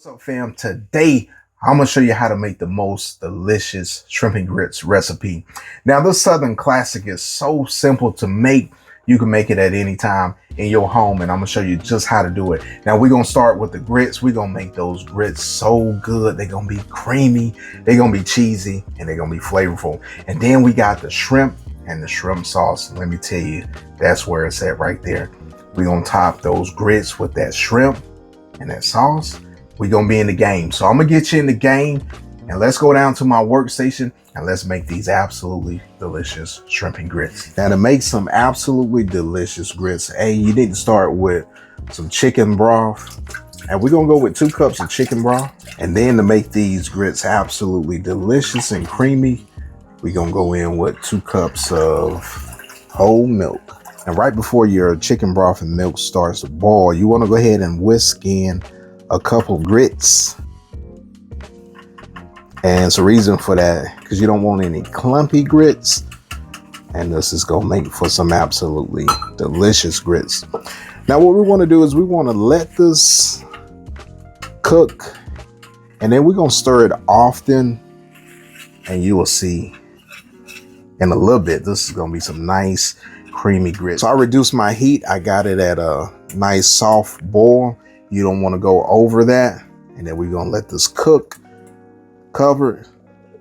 What's up, fam? Today I'm gonna show you how to make the most delicious shrimp and grits recipe. Now, this Southern classic is so simple to make. You can make it at any time in your home, and I'm gonna show you just how to do it. Now, we're gonna start with the grits. We're gonna make those grits so good. They're gonna be creamy, they're gonna be cheesy, and they're gonna be flavorful. And then we got the shrimp and the shrimp sauce. Let me tell you, that's where it's at right there. We're gonna top those grits with that shrimp and that sauce. We're gonna be in the game. So I'm gonna get you in the game, and let's go down to my workstation and let's make these absolutely delicious shrimp and grits. Now, to make some absolutely delicious grits, you need to start with some chicken broth. And we're gonna go with 2 cups of chicken broth. And then to make these grits absolutely delicious and creamy, we're gonna go in with 2 cups of whole milk. And right before your chicken broth and milk starts to boil, you wanna go ahead and whisk in a couple grits. And it's a reason for that, because you don't want any clumpy grits. And this is gonna make for some absolutely delicious grits. Now, what we wanna do is we wanna let this cook, and then we're gonna stir it often, and you will see in a little bit, this is gonna be some nice creamy grits. So I reduced my heat. I got it at a nice soft boil. You don't want to go over that. And then we're going to let this cook covered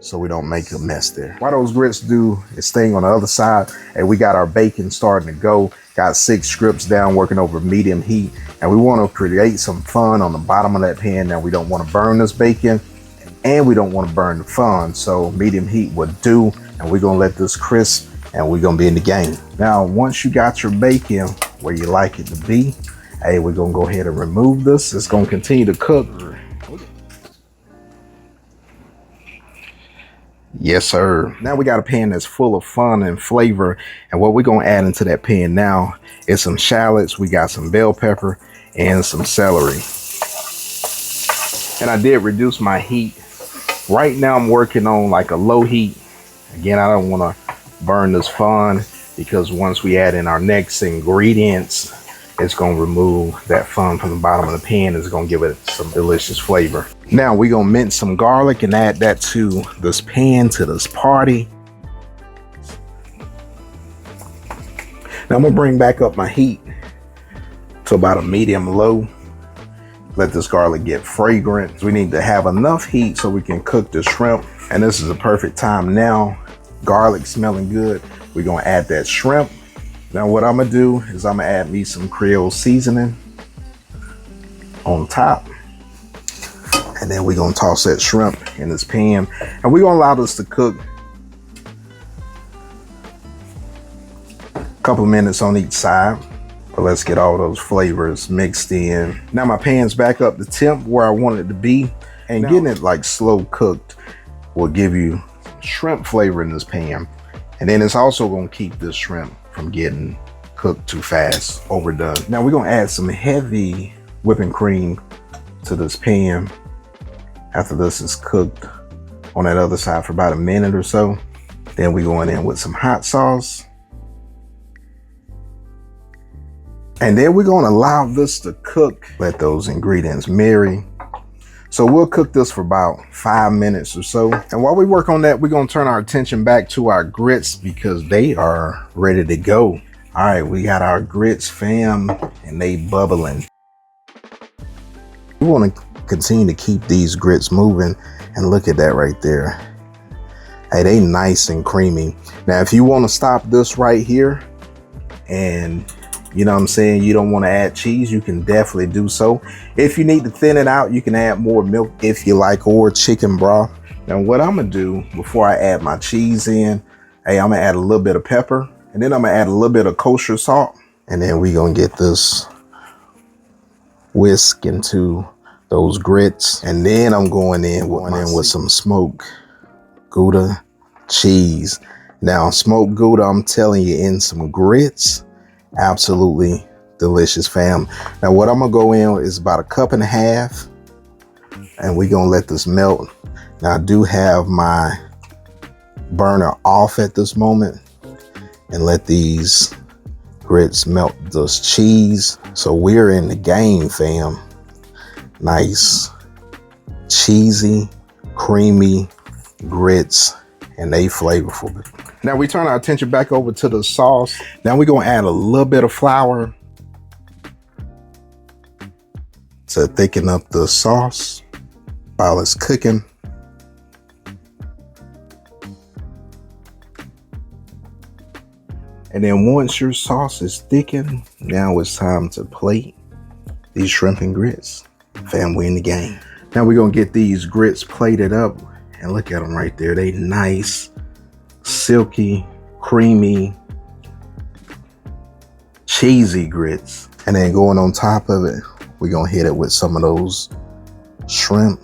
so we don't make a mess there. While those grits do its thing on the other side, and we got our bacon starting to go, got 6 strips down working over medium heat. And we want to create some fun on the bottom of that pan. Now, we don't want to burn this bacon and we don't want to burn the fun. So medium heat would do, and we're going to let this crisp and we're going to be in the game. Now, once you got your bacon where you like it to be, we're gonna go ahead and remove this. It's gonna continue to cook. Yes, sir. Now we got a pan that's full of fun and flavor. And what we're gonna add into that pan now is some shallots. We got some bell pepper and some celery. And I did reduce my heat. Right now I'm working on like a low heat. Again, I don't wanna burn this fun, because once we add in our next ingredients, it's going to remove that fun from the bottom of the pan. It's going to give it some delicious flavor. Now we're going to mince some garlic and add that to this pan, to this party. Now I'm going to bring back up my heat to about a medium low. Let this garlic get fragrant. We need to have enough heat so we can cook the shrimp. And this is a perfect time now. Garlic smelling good. We're going to add that shrimp. Now what I'm gonna do is I'm gonna add me some Creole seasoning on top. And then we're gonna toss that shrimp in this pan. And we're gonna allow this to cook a couple of minutes on each side. But let's get all those flavors mixed in. Now my pan's back up to temp where I want it to be. And getting it like slow cooked will give you shrimp flavor in this pan. And then it's also gonna keep this shrimp from getting cooked too fast, overdone. Now we're gonna add some heavy whipping cream to this pan after this is cooked on that other side for about a minute or so. Then we're going in with some hot sauce. And then we're gonna allow this to cook. Let those ingredients marry. So we'll cook this for about 5 minutes or so. And while we work on that, we're gonna turn our attention back to our grits, because they are ready to go. All right, we got our grits, fam, and they bubbling. We wanna continue to keep these grits moving, and look at that right there. Hey, they nice and creamy. Now, if you wanna stop this right here, and you know what I'm saying, you don't want to add cheese, you can definitely do so. If you need to thin it out, you can add more milk if you like, or chicken broth. Now what I'm gonna do before I add my cheese in, I'm gonna add a little bit of pepper, and then I'm gonna add a little bit of kosher salt. And then we're gonna get this whisk into those grits. And then I'm going in with some smoked Gouda cheese. Now smoked Gouda, I'm telling you, in some grits, absolutely delicious, fam. Now what I'm gonna go in is about 1.5 cups, and we're gonna let this melt. Now I do have my burner off at this moment, and let these grits melt this cheese. So we're in the game, fam. Nice cheesy, creamy grits, and they flavorful. Now we turn our attention back over to the sauce. Now we're gonna add a little bit of flour to thicken up the sauce while it's cooking. And then once your sauce is thickened, now it's time to plate these shrimp and grits. Fam, we in the game. Now we're gonna get these grits plated up, and look at them right there. They nice, silky, creamy, cheesy grits. And then going on top of it, we're gonna hit it with some of those shrimp,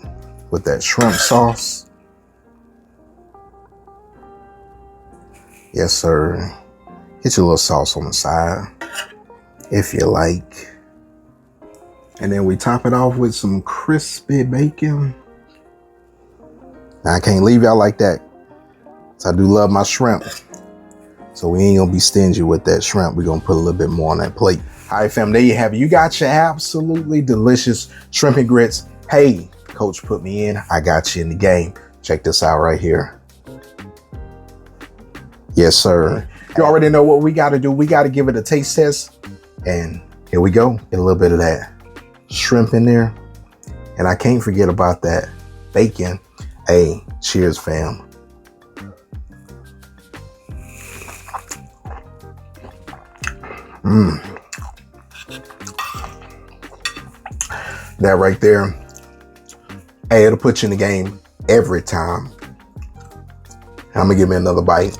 with that shrimp sauce. Yes, sir. Get your little sauce on the side, if you like. And then we top it off with some crispy bacon. Now, I can't leave y'all like that, so I do love my shrimp. So we ain't gonna be stingy with that shrimp. We're gonna put a little bit more on that plate. All right, fam, there you have it. You got your absolutely delicious shrimp and grits. Hey, coach put me in. I got you in the game. Check this out right here. Yes, sir. You already know what we got to do. We got to give it a taste test. And here we go. Get a little bit of that shrimp in there. And I can't forget about that bacon. Hey, cheers, fam. That right there. Hey, it'll put you in the game every time. I'm going to give me another bite.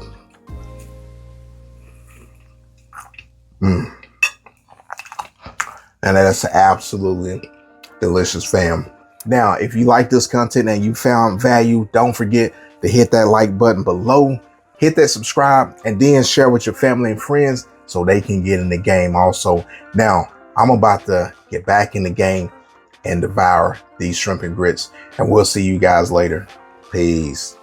And that's absolutely delicious, fam. Now, if you like this content and you found value, don't forget to hit that like button below, hit that subscribe, and then share with your family and friends so they can get in the game also. Now, I'm about to get back in the game and devour these shrimp and grits, and we'll see you guys later. Peace.